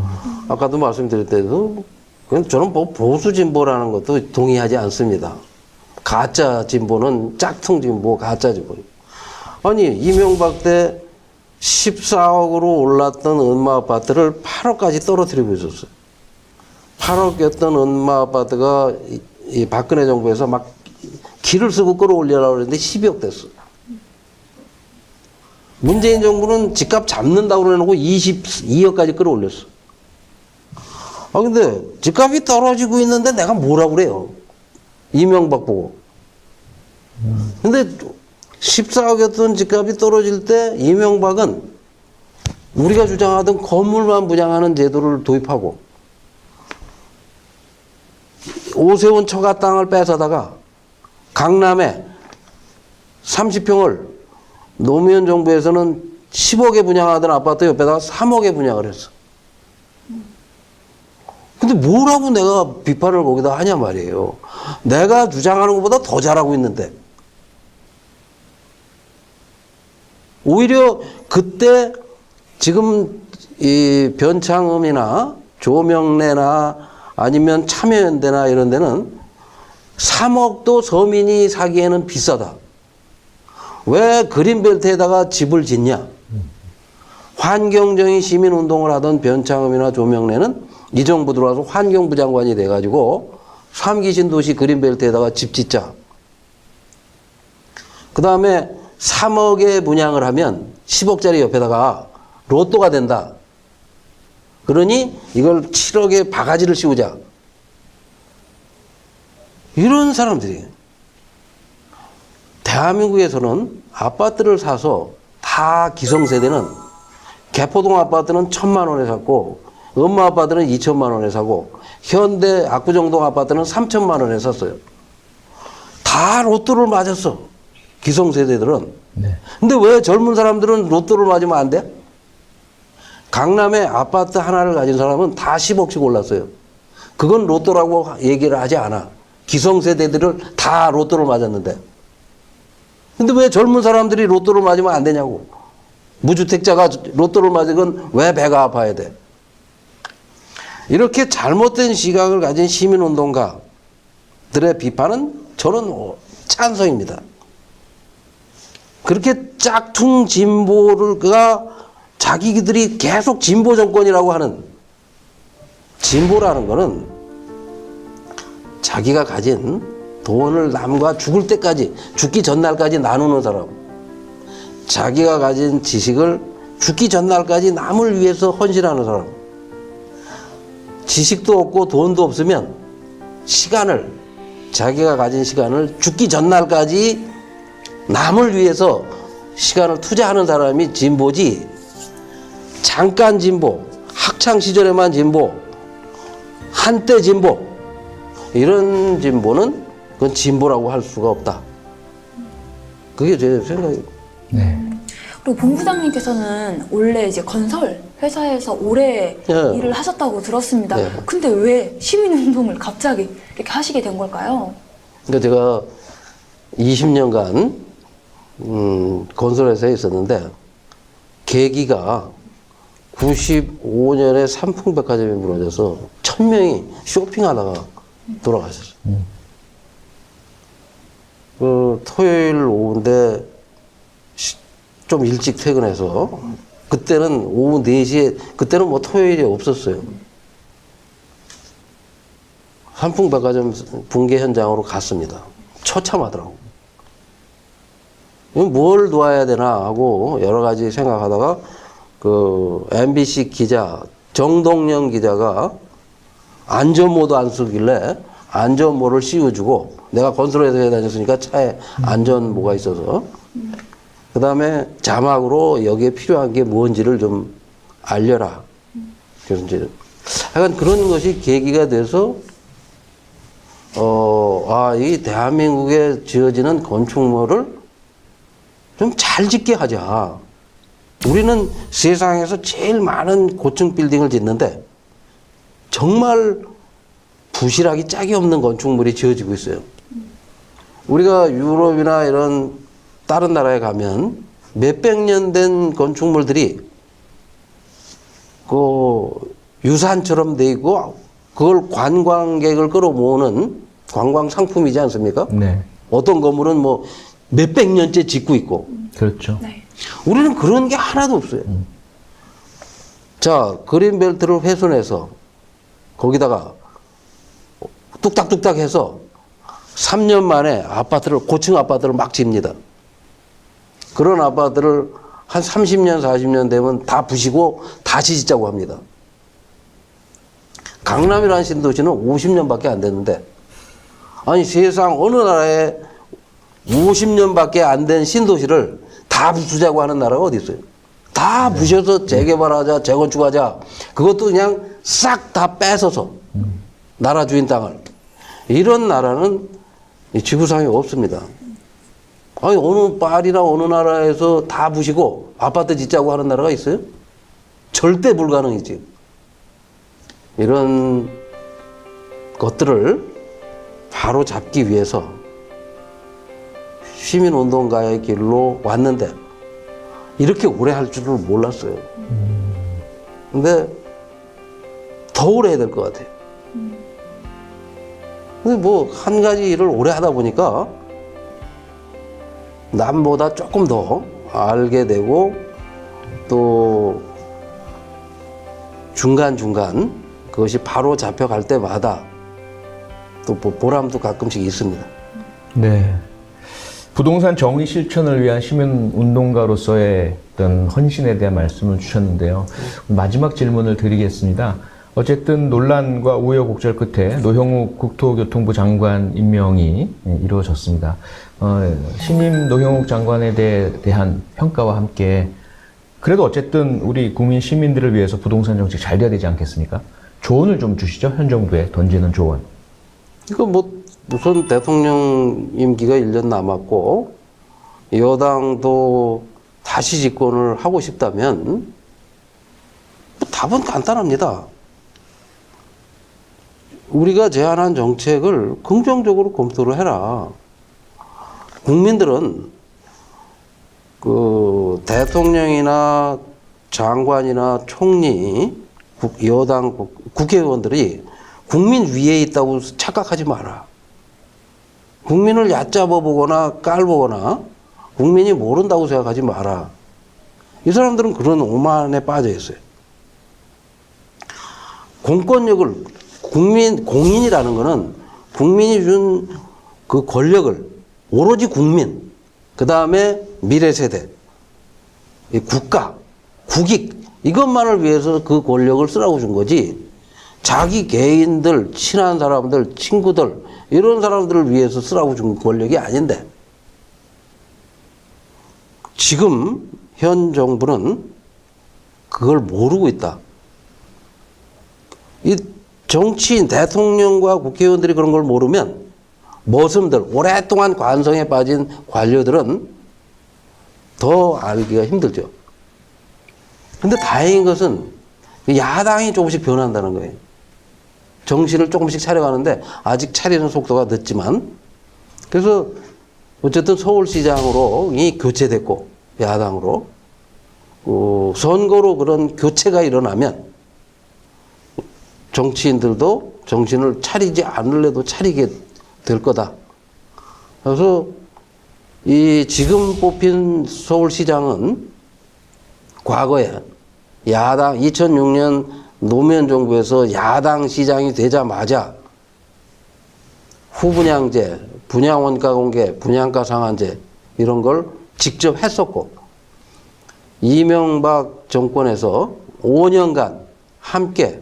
Speaker 3: 아까도 말씀드렸대도 저는 뭐 보수 진보라는 것도 동의하지 않습니다. 가짜 진보는 짝퉁 진보, 가짜 진보. 아니 이명박 때 14억으로 올랐던 은마 아파트를 8억까지 떨어뜨리고 있었어요. 8억이었던 은마 아파트가 이 박근혜 정부에서 막 기를 쓰고 끌어올리려고 했는데 12억 됐어. 문재인 정부는 집값 잡는다고 해놓고 22억까지 끌어올렸어. 아, 근데 집값이 떨어지고 있는데 내가 뭐라고 그래요? 이명박 보고. 근데 14억이었던 집값이 떨어질 때 이명박은 우리가 주장하던 건물만 분양하는 제도를 도입하고 오세훈 처가 땅을 뺏어다가 강남에 30평을 노무현 정부에서는 10억에 분양하던 아파트 옆에다가 3억에 분양을 했어. 근데 뭐라고 내가 비판을 거기다 하냐 말이에요. 내가 주장하는 것보다 더 잘하고 있는데. 오히려 그때 지금 이 변창흠이나 조명래나 아니면 참여연대나 이런 데는 3억도 서민이 사기에는 비싸다. 왜 그린벨트에다가 집을 짓냐? 환경적인 시민운동을 하던 변창흠이나 조명래는 이 정부 들어와서 환경부 장관이 돼가지고 3기 신도시 그린벨트에다가 집 짓자. 그 다음에 3억에 분양을 하면 10억짜리 옆에다가 로또가 된다. 그러니 이걸 7억에 바가지를 씌우자. 이런 사람들이에요. 대한민국에서는 아파트를 사서 다 기성세대는 개포동 아파트는 1,000만 원에 샀고 음마 아파트는 2천만 원에 사고 현대 압구정동 아파트는 3천만 원에 샀어요. 다 로또를 맞았어. 기성세대들은.
Speaker 1: 네.
Speaker 3: 근데 왜 젊은 사람들은 로또를 맞으면 안 돼? 강남에 아파트 하나를 가진 사람은 다 10억씩 올랐어요. 그건 로또라고 얘기를 하지 않아. 기성세대들을 다 로또를 맞았는데. 근데 왜 젊은 사람들이 로또를 맞으면 안 되냐고. 무주택자가 로또를 맞으면 왜 배가 아파야 돼? 이렇게 잘못된 시각을 가진 시민운동가들의 비판은 저는 찬성입니다. 그렇게 짝퉁 진보가 자기들이 계속 진보 정권이라고 하는, 진보라는 거는 자기가 가진 돈을 남과 죽을 때까지, 죽기 전날까지 나누는 사람, 자기가 가진 지식을 죽기 전날까지 남을 위해서 헌신하는 사람, 지식도 없고 돈도 없으면 시간을, 자기가 가진 시간을 죽기 전날까지 남을 위해서 시간을 투자하는 사람이 진보지, 잠깐 진보, 학창 시절에만 진보, 한때 진보, 이런 진보는 그건 진보라고 할 수가 없다. 그게 제 생각이에요.
Speaker 1: 네.
Speaker 2: 그리고 본부장님께서는 원래 이제 건설 회사에서 오래
Speaker 3: 예.
Speaker 2: 일을 하셨다고 들었습니다.
Speaker 3: 예.
Speaker 2: 근데 왜 시민운동을 갑자기 이렇게 하시게 된 걸까요?
Speaker 3: 그러니까 제가 20년간 건설회사에 있었는데, 계기가 95년에 삼풍백화점이 무너져서 1000명이 쇼핑하다가 돌아가셨어요. 그 토요일 오후인데 좀 일찍 퇴근해서, 그때는 오후 4시에, 그때는 뭐 토요일이 없었어요. 삼풍백화점 붕괴 현장으로 갔습니다. 처참하더라고. 뭘 도와야 되나 하고 여러 가지 생각하다가 그 MBC 기자 정동영 기자가 안전모도 안 쓰길래 안전모를 씌워주고, 내가 건설회사에 다녔으니까 차에 안전모가 있어서, 그 다음에 자막으로 여기에 필요한 게 뭔지를 좀 알려라. 그래서 이제 약간 그런 것이 계기가 돼서 이 대한민국에 지어지는 건축물을 좀 잘 짓게 하자. 우리는 세상에서 제일 많은 고층 빌딩을 짓는데 정말 부실하기 짝이 없는 건축물이 지어지고 있어요. 우리가 유럽이나 이런 다른 나라에 가면 몇백 년 된 건축물들이 그 유산처럼 돼 있고, 그걸 관광객을 끌어모으는 관광 상품이지 않습니까?
Speaker 1: 네.
Speaker 3: 어떤 건물은 뭐 몇백 년째 짓고 있고.
Speaker 1: 그렇죠.
Speaker 2: 네.
Speaker 3: 우리는 그런 게 하나도 없어요. 자, 그린벨트를 훼손해서 거기다가 뚝딱뚝딱 해서 3년 만에 아파트를, 고층 아파트를 막 집니다. 그런 아파트를 한 30년, 40년 되면 다 부시고 다시 짓자고 합니다. 강남이라는 신도시는 50년밖에 안 됐는데, 아니 세상 어느 나라에 50년밖에 안 된 신도시를 다 부수자고 하는 나라가 어디 있어요? 다 부셔서 재개발하자, 재건축하자. 그것도 그냥 싹 다 뺏어서 나라 주인 땅을. 이런 나라는 이 지구상에 없습니다. 아니 어느 파리나 어느 나라에서 다 부시고 아파트 짓자고 하는 나라가 있어요? 절대 불가능이지. 이런 것들을 바로 잡기 위해서 시민운동가의 길로 왔는데 이렇게 오래 할 줄을 몰랐어요. 근데 더 오래 해야 될 것 같아요. 근데 뭐 한 가지 일을 오래 하다 보니까 남보다 조금 더 알게 되고, 또 중간중간 그것이 바로 잡혀갈 때마다 또 보람도 가끔씩 있습니다.
Speaker 1: 네. 부동산 정의 실천을 위한 시민운동가로서의 어떤 헌신에 대한 말씀을 주셨는데요. 마지막 질문을 드리겠습니다. 어쨌든 논란과 우여곡절 끝에 노형욱 국토교통부 장관 임명이 이루어졌습니다. 신임 노형욱 장관에 대한 평가와 함께 그래도 어쨌든 우리 국민 시민들을 위해서 부동산 정책 잘 돼야 되지 않겠습니까? 조언을 좀 주시죠. 현 정부에 던지는 조언.
Speaker 3: 이거 뭐 우선 대통령 임기가 1년 남았고 여당도 다시 집권을 하고 싶다면 뭐 답은 간단합니다. 우리가 제안한 정책을 긍정적으로 검토를 해라. 국민들은 그 대통령이나 장관이나 총리, 여당 국회의원들이 국민 위에 있다고 착각하지 마라. 국민을 얕잡아 보거나 깔보거나 국민이 모른다고 생각하지 마라. 이 사람들은 그런 오만에 빠져 있어요. 공권력을 공인이라는 거는 국민이 준 그 권력을 오로지 국민, 그 다음에 미래 세대, 이 국가, 국익 이것만을 위해서 그 권력을 쓰라고 준 거지. 자기 개인들, 친한 사람들, 친구들 이런 사람들을 위해서 쓰라고 준 권력이 아닌데 지금 현 정부는 그걸 모르고 있다. 이 정치인, 대통령과 국회의원들이 그런 걸 모르면 머슴들, 오랫동안 관성에 빠진 관료들은 더 알기가 힘들죠. 근데 다행인 것은 야당이 조금씩 변한다는 거예요. 정신을 조금씩 차려가는데 아직 차리는 속도가 늦지만 그래서 어쨌든 서울시장으로 이 교체됐고 야당으로 선거로 그런 교체가 일어나면 정치인들도 정신을 차리지 않을래도 차리게 될 거다. 그래서 이 지금 뽑힌 서울시장은 과거에 야당 2006년 노무현 정부에서 야당 시장이 되자마자 후분양제, 분양원가 공개, 분양가 상한제 이런 걸 직접 했었고 이명박 정권에서 5년간 함께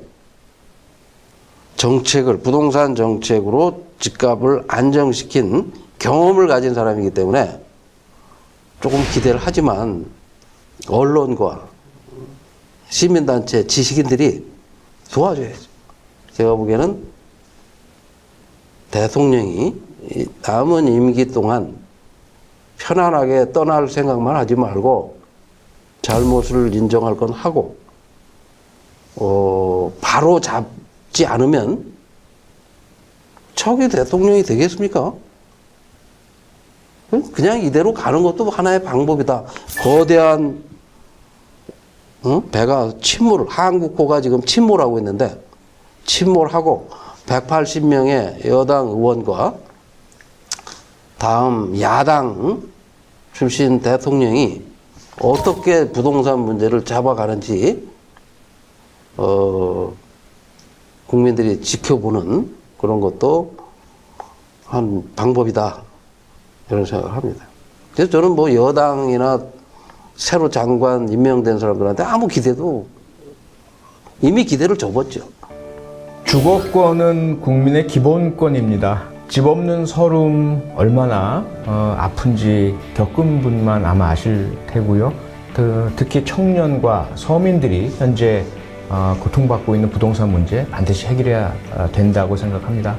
Speaker 3: 정책을 부동산 정책으로 집값을 안정시킨 경험을 가진 사람이기 때문에 조금 기대를 하지만 언론과 시민단체 지식인들이 도와줘야죠. 제가 보기에는 대통령이 남은 임기 동안 편안하게 떠날 생각만 하지 말고 잘못을 인정할 건 하고 바로 잡지 않으면 차기 대통령이 되겠습니까? 그냥 이대로 가는 것도 하나의 방법이다. 거대한 배가 한국호가 지금 침몰하고 있는데 침몰하고 180명의 여당 의원과 다음 야당 출신 대통령이 어떻게 부동산 문제를 잡아가는지 국민들이 지켜보는 그런 것도 한 방법이다 이런 생각을 합니다. 그래서 저는 뭐 여당이나 새로 장관 임명된 사람들한테 아무 기대도 이미 기대를 접었죠.
Speaker 1: 주거권은 국민의 기본권입니다. 집 없는 서름 얼마나 아픈지 겪은 분만 아마 아실 테고요. 특히 청년과 서민들이 현재 고통받고 있는 부동산 문제 반드시 해결해야 된다고 생각합니다.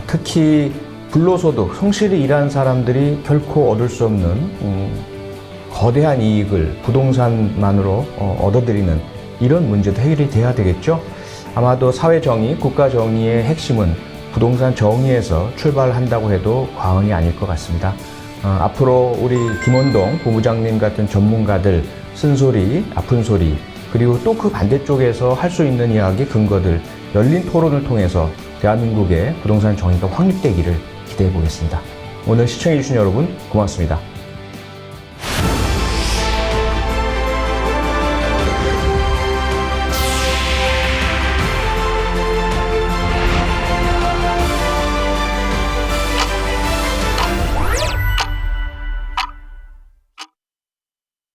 Speaker 1: 특히 불로소득, 성실히 일한 사람들이 결코 얻을 수 없는 거대한 이익을 부동산만으로 얻어들이는 이런 문제도 해결이 돼야 되겠죠. 아마도 사회정의, 국가정의의 핵심은 부동산 정의에서 출발한다고 해도 과언이 아닐 것 같습니다. 앞으로 우리 김원동 본부장님 같은 전문가들 쓴소리, 아픈 소리, 그리고 또 그 반대쪽에서 할 수 있는 이야기, 근거들, 열린 토론을 통해서 대한민국의 부동산 정의가 확립되기를 기대해 보겠습니다. 오늘 시청해주신 여러분 고맙습니다.